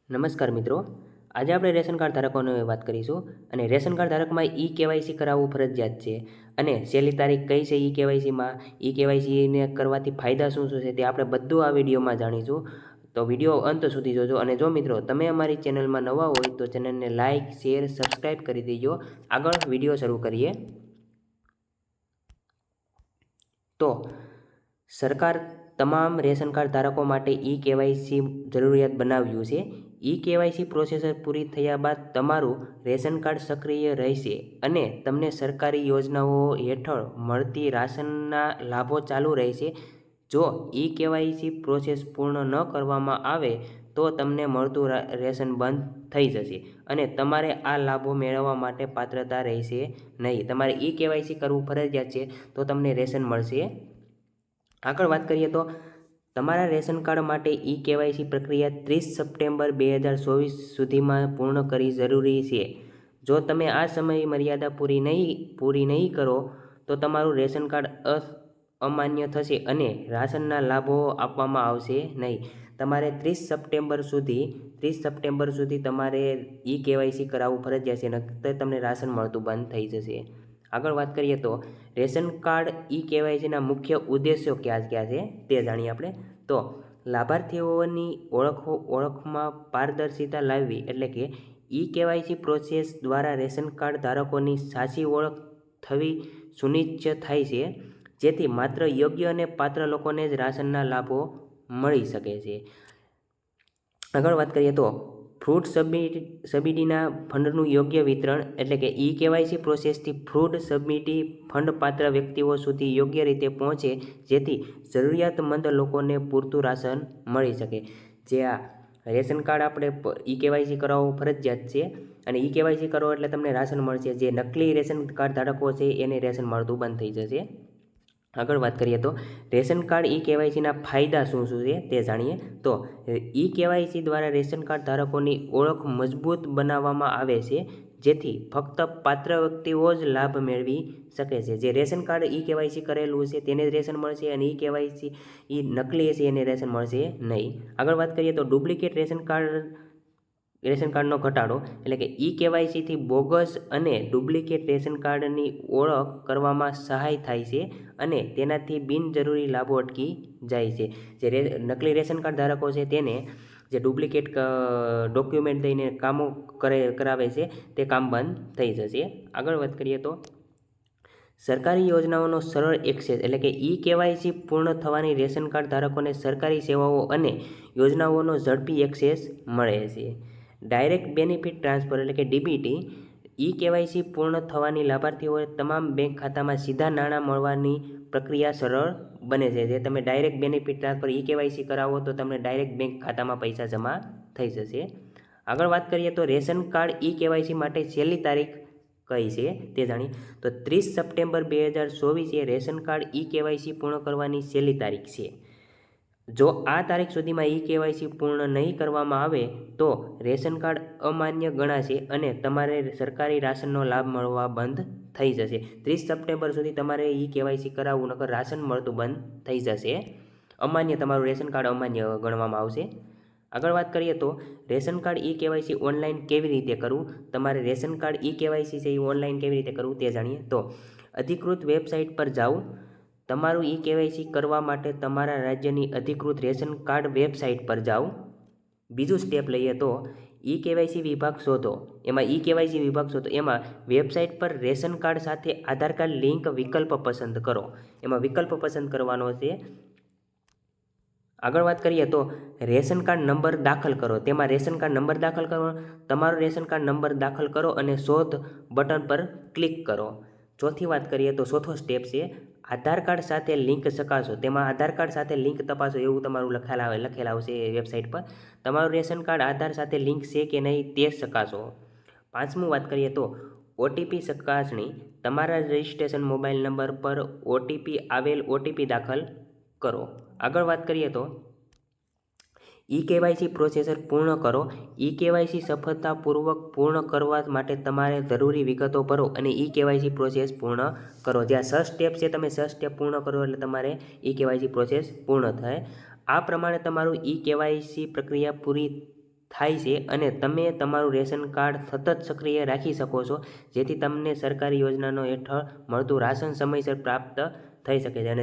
નમસ્કાર મિત્રો, આજે આપણે રેશન કાર્ડ ધારકોની વાત કરીશું અને રેશન કાર્ડ ધારકમાં કેવાયસી કરાવવું ફરજિયાત છે અને છેલ્લી તારીખ કઈ છે કેવાયસીમાં, કેવાયસીને કરવાથી ફાયદા શું શું છે તે આપણે બધું આ વિડીયોમાં જાણીશું. તો વિડીયો અંત સુધી જોજો અને જો મિત્રો તમે અમારી ચેનલમાં નવા હોય તો ચેનલને લાઇક, શેર, સબસ્ક્રાઈબ કરી દેજો. આગળ વિડીયો શરૂ કરીએ. તો સરકાર તમામ રેશન કાર્ડ ધારકો માટે કેવાયસી જરૂરિયાત બનાવ્યું છે. કેવાયસી પ્રોસેસ પૂરી થયા બાદ તમારું રેશન કાર્ડ સક્રિય રહેશે અને તમને સરકારી યોજનાઓ હેઠળ મળતી રાશનના લાભો ચાલુ રહેશે. જો કેવાયસી પ્રોસેસ પૂર્ણ ન કરવામાં આવે તો તમને મળતું રેશન બંધ થઈ જશે અને તમારે આ લાભો મેળવવા માટે પાત્રતા રહેશે નહીં. તમારે કેવાયસી કરવું ફરજિયાત છે તો તમને રેશન મળશે. આગળ વાત કરીએ તો તમારા રેશન કાર્ડ માટે કેવાયસી પ્રક્રિયા 30 સપ્ટેમ્બર 2024 સુધીમાં પૂર્ણ કરવી જરૂરી છે. જો તમે આ સમય મર્યાદા પૂરી નહીં કરો તો તમારું રેશન કાર્ડ અમાન્ય થશે અને રાશનના લાભો આપવામાં આવશે નહીં. તમારે 30 સપ્ટેમ્બર સુધી તમારે કેવાયસી કરાવવું ફરજિયાત છે, નહીંતર તમને રાશન મળતું બંધ થઈ જશે. આગળ વાત કરીએ તો રેશન કાર્ડ કેવાયસીના મુખ્ય ઉદ્દેશો કયા છે તે જાણીએ આપણે. તો લાભાર્થીઓની ઓળખમાં પારદર્શિતા લાવવી, એટલે કે કેવાયસી પ્રોસેસ દ્વારા રેશન કાર્ડ ધારકોની સાચી ઓળખ થવી સુનિશ્ચિત થાય છે, જેથી માત્ર યોગ્ય અને પાત્ર લોકોને જ રાશનના લાભો મળી શકે છે. આગળ વાત કરીએ તો ફૂડ સબસિડીના ફંડનું યોગ્ય વિતરણ, એટલે કે કેવાયસી પ્રોસેસથી ફૂડ સબસિડી ફંડ પાત્ર વ્યક્તિઓ સુધી યોગ્ય રીતે પહોંચે, જેથી જરૂરિયાતમંદ લોકોને પૂરતું રાશન મળી શકે. જે આ રેશન કાર્ડ આપણે કેવાયસી કરાવવું ફરજિયાત છે અને કેવાયસી કરો એટલે તમને રાશન મળશે. જે નકલી રેશન કાર્ડ ધારકો છે એને રેશન મળતું બંધ થઈ જશે. આગળ વાત કરીએ તો રેશન કાર્ડ કેવાયસીના ફાયદા શું શું છે તે જાણીએ. તો કેવાયસી દ્વારા રેશન કાર્ડ ધારકોની ઓળખ મજબૂત બનાવવામાં આવે છે, જેથી ફક્ત પાત્ર વ્યક્તિઓ જ લાભ મેળવી શકે છે. જે રેશન કાર્ડ કેવાયસી કરેલું છે તેને જ રેશન મળશે અને કેવાયસી નકલી છે એને રેશન મળશે નહીં. આગળ વાત કરીએ તો ડુપ્લિકેટ રેશન કાર્ડનો ઘટાડો, એટલે કે કેવાયસીથી બોગસ અને ડુપ્લિકેટ રેશન કાર્ડની ઓળખ કરવામાં સહાય થાય છે અને તેનાથી બિનજરૂરી લાભો અટકી જાય છે. જે નકલી રેશન કાર્ડ ધારકો છે તેને જે ડુપ્લિકેટ ડોક્યુમેન્ટ દઈને કામો કરાવે છે તે કામ બંધ થઈ જશે. આગળ વાત કરીએ તો સરકારી યોજનાઓનો સરળ એક્સેસ, એટલે કે કેવાયસી પૂર્ણ થવાની રેશન કાર્ડ ધારકોને સરકારી સેવાઓ અને યોજનાઓનો ઝડપી એક્સેસ મળે છે. ડાયરેક્ટ બેનિફિટ ટ્રાન્સફર, એટલે કે ડીબીટી, કેવાયસી પૂર્ણ થવાની લાભાર્થીઓએ તમામ બેંક ખાતામાં સીધા નાણાં મળવાની પ્રક્રિયા સરળ બને છે. જે તમે ડાયરેક્ટ બેનિફિટ ટ્રાન્સફર કેવાયસી કરાવો તો તમને ડાયરેક્ટ બેંક ખાતામાં પૈસા જમા થઈ જશે. આગળ વાત કરીએ તો રેશન કાર્ડ કેવાયસી માટે છેલ્લી તારીખ કઈ છે તે જાણીએ. તો 30 સપ્ટેમ્બર 2024 એ રેશન કાર્ડ કેવાયસી પૂર્ણ કરવાની છેલ્લી તારીખ છે. જો આ તારીખ સુધીમાં કેવાયસી પૂર્ણ નહીં કરવામાં આવે તો રેશન કાર્ડ અમાન્ય ગણાશે અને તમારે સરકારી રાશનનો લાભ મળવા બંધ થઈ જશે. 30 સપ્ટેમ્બર સુધી તમારે કેવાયસી કરાવવું, નકર રાશન મળતું બંધ થઈ જશે. તમારું રેશન કાર્ડ અમાન્ય ગણવામાં આવશે. આગળ વાત કરીએ તો રેશન કાર્ડ કેવાયસી ઓનલાઈન કેવી રીતે કરવું. તમારે રેશન કાર્ડ કેવાયસી છે એ ઓનલાઈન કેવી રીતે કરવું તે જાણીએ. તો અધિકૃત વેબસાઇટ પર જાઓ. તમારું કેવાયસી કરવા માટે તમારા રાજ્યની અધિકૃત રેશન કાર્ડ વેબસાઇટ પર જાઓ. બીજું સ્ટેપ લઈએ તો કેવાયસી વિભાગ શોધો. એમાં વેબસાઇટ પર રેશન કાર્ડ સાથે આધાર કાર્ડ લિંક વિકલ્પ પસંદ કરો. એમાં વિકલ્પ પસંદ કરવાનો છે. આગળ વાત કરીએ તો રેશન કાર્ડ નંબર દાખલ કરો. તેમાં રેશન કાર્ડ નંબર દાખલ કરો. તમારો રેશન કાર્ડ નંબર દાખલ કરો અને શોધ બટન પર ક્લિક કરો. ચોથી વાત કરીએ તો ચોથો સ્ટેપ છે આધાર કાર્ડ સાથે લિંક ચકાસો. તેમાં આધાર કાર્ડ સાથે લિંક તપાસો એવું તમારું લખેલા આવશે વેબસાઇટ પર. તમારું રેશન કાર્ડ આધાર સાથે લિંક છે કે નહીં તે ચકાસો. પાંચમું વાત કરીએ તો ઓટીપી ચકાસણી. તમારા રજિસ્ટ્રેશન મોબાઈલ નંબર પર આવેલ ઓટીપી દાખલ કરો. આગળ વાત કરીએ તો કેવાયસી પ્રોસેસ પૂર્ણ કરો. કેવાયસી સફળતાપૂર્વક પૂર્ણ કરવા માટે તમારે જરૂરી વિગતો ભરો અને કેવાયસી પ્રોસેસ પૂર્ણ કરો. જ્યાં 6 સ્ટેપ છે તમે 6 સ્ટેપ પૂર્ણ કરો એટલે તમારે કેવાયસી પ્રોસેસ પૂર્ણ થાય. આ પ્રમાણે તમારું કેવાયસી પ્રક્રિયા પૂરી થાય છે અને તમે તમારું રેશન કાર્ડ સતત સક્રિય રાખી શકો છો, જેથી તમને સરકારી યોજનાનો હેઠળ મળતું રાશન સમયસર પ્રાપ્ત થઈ શકે છે. અને